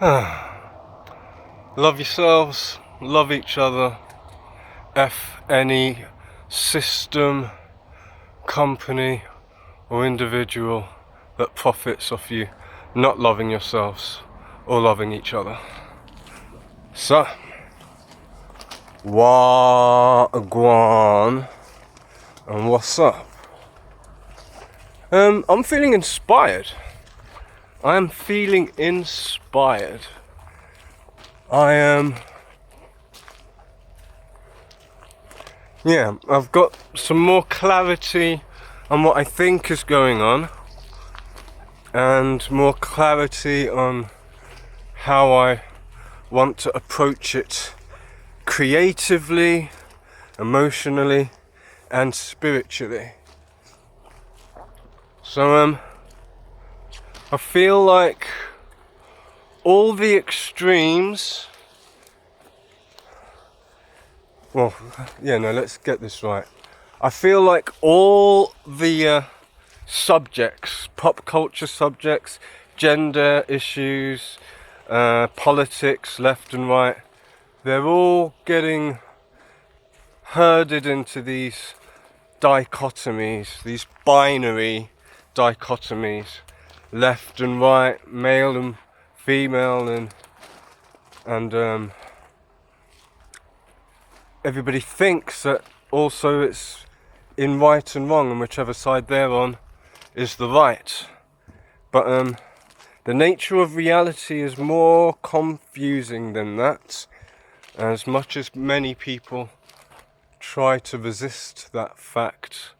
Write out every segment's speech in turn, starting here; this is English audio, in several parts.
Love yourselves, love each other, F any system, company or individual that profits off you not loving yourselves or loving each other. So, wagwan and what's up? I'm feeling inspired. I am feeling inspired. I've got some more clarity on what I think is going on, and more clarity on how I want to approach it creatively, emotionally, and spiritually. So, I feel like all the extremes, let's get this right. I feel like all the subjects, pop culture subjects, gender issues, politics, left and right, they're all getting herded into these dichotomies, these binary dichotomies, left and right, male and female, and everybody thinks that also it's in right and wrong, and whichever side they're on is the right. But the nature of reality is more confusing than that, as much as many people try to resist that fact,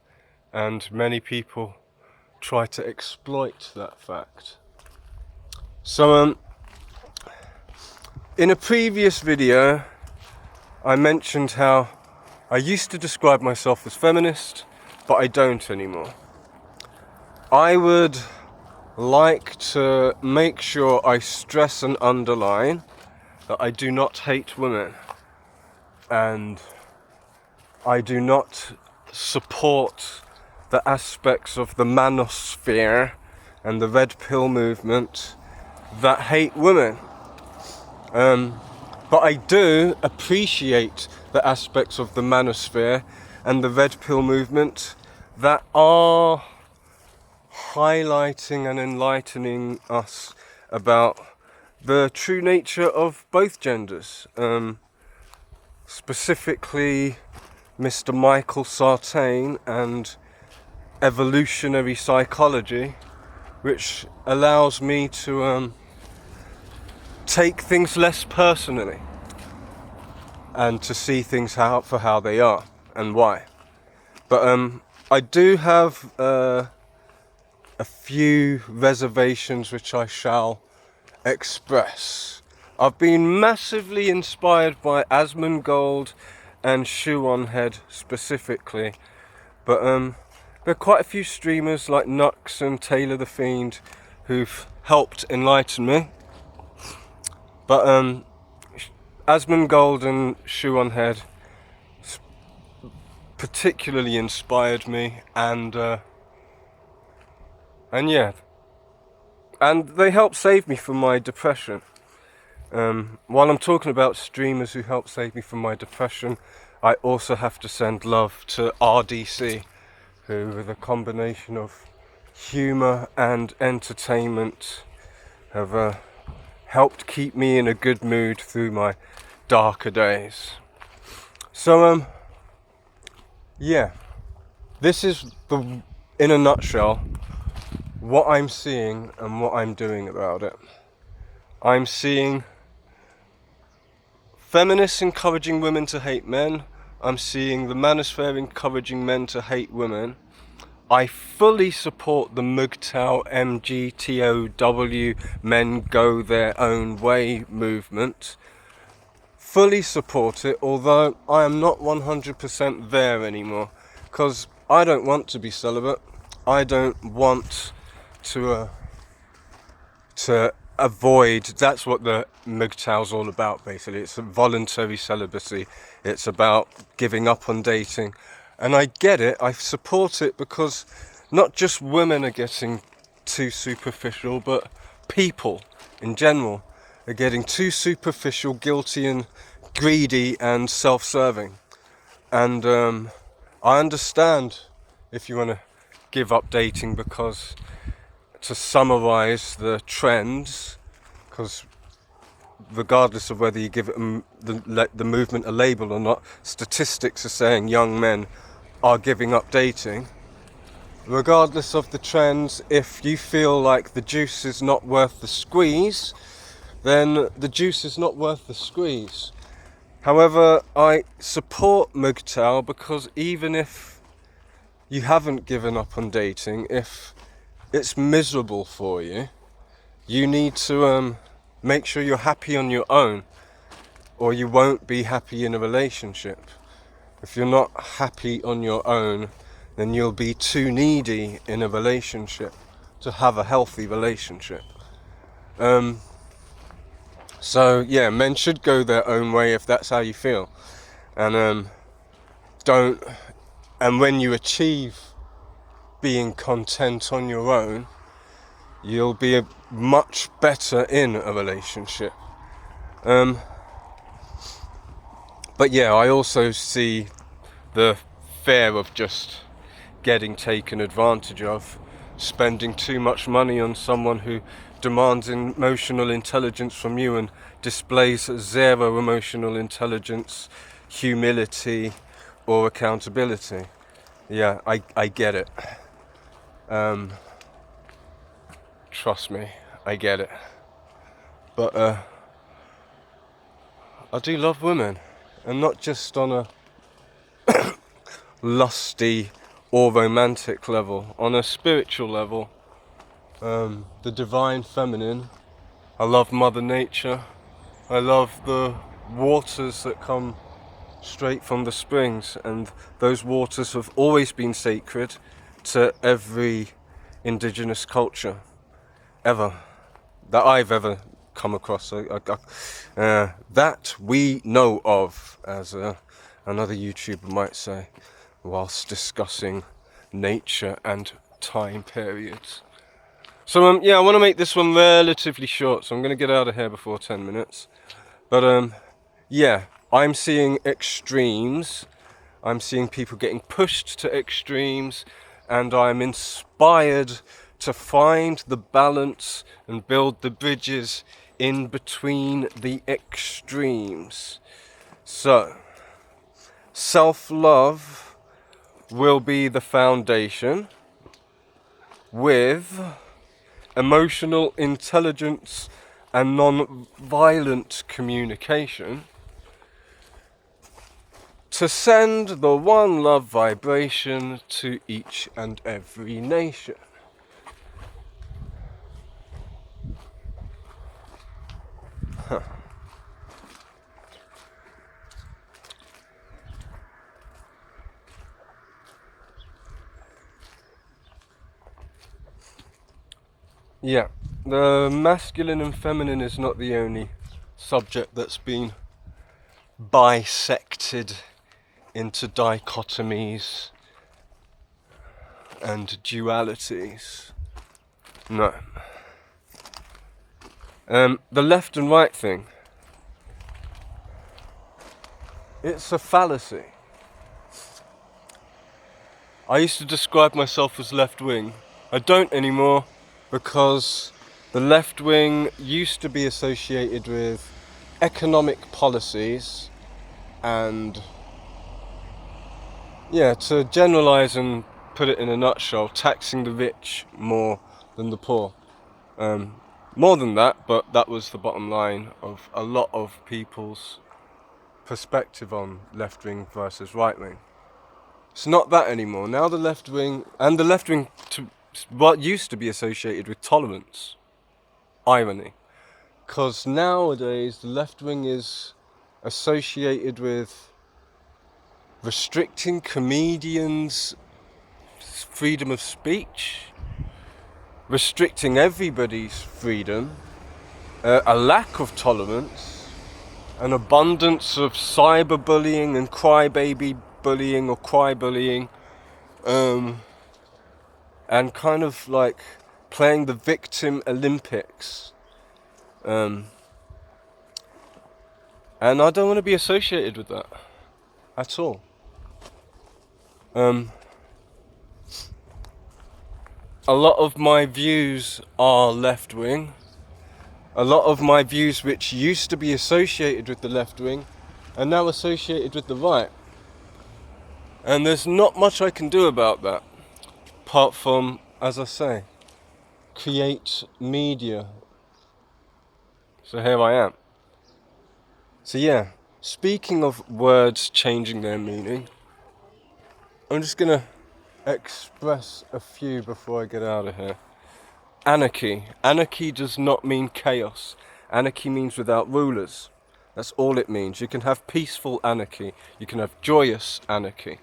and many people try to exploit that fact. So, in a previous video, I mentioned how I used to describe myself as feminist, but I don't anymore. I would like to make sure I stress and underline that I do not hate women, and I do not support the aspects of the manosphere and the red pill movement that hate women. But I do appreciate the aspects of the manosphere and the red pill movement that are highlighting and enlightening us about the true nature of both genders. Specifically, Mr. Michael Sartain and evolutionary psychology, which allows me to take things less personally and to see things for how they are and why. But I do have a few reservations which I shall express. I've been massively inspired by Asmongold and Shoe on Head specifically, but there are quite a few streamers like Nux and Taylor the Fiend who've helped enlighten me. But Asmongold and Shoe on Head particularly inspired me, and they helped save me from my depression. While I'm talking about streamers who helped save me from my depression, I also have to send love to RDC, who, with a combination of humour and entertainment, have helped keep me in a good mood through my darker days. So, this is in a nutshell, what I'm seeing and what I'm doing about it. I'm seeing feminists encouraging women to hate men. I'm seeing the manosphere encouraging men to hate women. I fully support the MGTOW, MGTOW, men go their own way movement. Fully support it, although I am not 100% there anymore, because I don't want to be celibate. I don't want to avoid, that's what the MGTOW's all about basically. It's a voluntary celibacy. It's about giving up on dating. And I get it, I support it, because not just women are getting too superficial, but people in general. are getting too superficial, guilty and greedy and self-serving. And I understand if you want to give up dating, because to summarize the trends, because regardless of whether you give it the movement a label or not, statistics are saying young men are giving up dating. Regardless of the trends, if you feel like the juice is not worth the squeeze, then the juice is not worth the squeeze. However, I support MGTOW, because even if you haven't given up on dating, if it's miserable for you, you need to make sure you're happy on your own, or you won't be happy in a relationship. If you're not happy on your own, then you'll be too needy in a relationship to have a healthy relationship. So yeah, men should go their own way if that's how you feel, and and when you achieve being content on your own, you'll be much better in a relationship. But yeah, I also see the fear of just getting taken advantage of, spending too much money on someone who demands emotional intelligence from you and displays zero emotional intelligence, humility, or accountability. Yeah, I get it. Trust me, I get it. But I do love women, and not just on a lusty or romantic level, on a spiritual level. The divine feminine. I love Mother Nature. I love the waters that come straight from the springs, and those waters have always been sacred to every indigenous culture ever that I've ever come across. That we know of, as another YouTuber might say, whilst discussing nature and time periods. So yeah, I want to make this one relatively short, so I'm going to get out of here before 10 minutes. But yeah, I'm seeing extremes. I'm seeing people getting pushed to extremes, and I'm inspired to find the balance and build the bridges in between the extremes. So, self-love will be the foundation, with emotional intelligence and non-violent communication to send the one love vibration to each and every nation. Yeah, the masculine and feminine is not the only subject that's been bisected into dichotomies and dualities. No. The left and right thing, it's a fallacy. I used to describe myself as left wing. I don't anymore, because the left wing used to be associated with economic policies and, yeah, to generalize and put it in a nutshell, taxing the rich more than the poor. More than that, but that was the bottom line of a lot of people's perspective on left wing versus right wing. It's not that anymore. Now the left wing, and the left wing to what used to be associated with tolerance. Irony. Because nowadays the left wing is associated with restricting comedians' freedom of speech, restricting everybody's freedom, a lack of tolerance, an abundance of cyberbullying and crybaby bullying or cry-bullying, and kind of like playing the victim Olympics. And I don't want to be associated with that at all. A lot of my views are left wing. A lot of my views which used to be associated with the left wing are now associated with the right. And there's not much I can do about that, apart from, as I say, create media. So here I am. So yeah, speaking of words changing their meaning, I'm just gonna express a few before I get out of here. Anarchy. Anarchy does not mean chaos. Anarchy means without rulers. That's all it means. You can have peaceful anarchy. You can have joyous anarchy.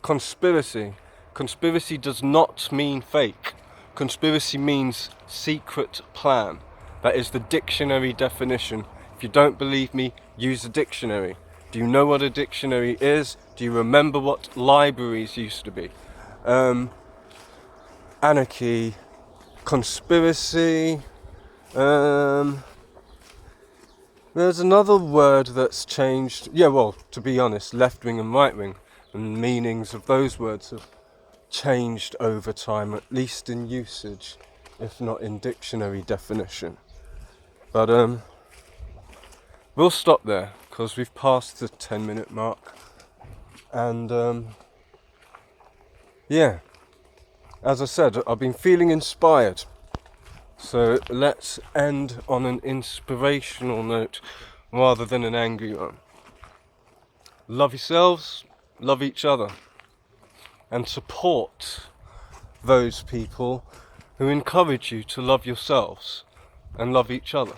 Conspiracy. Conspiracy does not mean fake. Conspiracy means secret plan. That is the dictionary definition. If you don't believe me, use the dictionary. Do you know what a dictionary is? Do you remember what libraries used to be? Anarchy, conspiracy. There's another word that's changed. Yeah, well, to be honest, left wing and right wing, and meanings of those words have changed over time, at least in usage, if not in dictionary definition. But we'll stop there because we've passed the 10-minute mark. And yeah, as I said, I've been feeling inspired. So let's end on an inspirational note rather than an angry one. Love yourselves, love each other, and support those people who encourage you to love yourselves and love each other.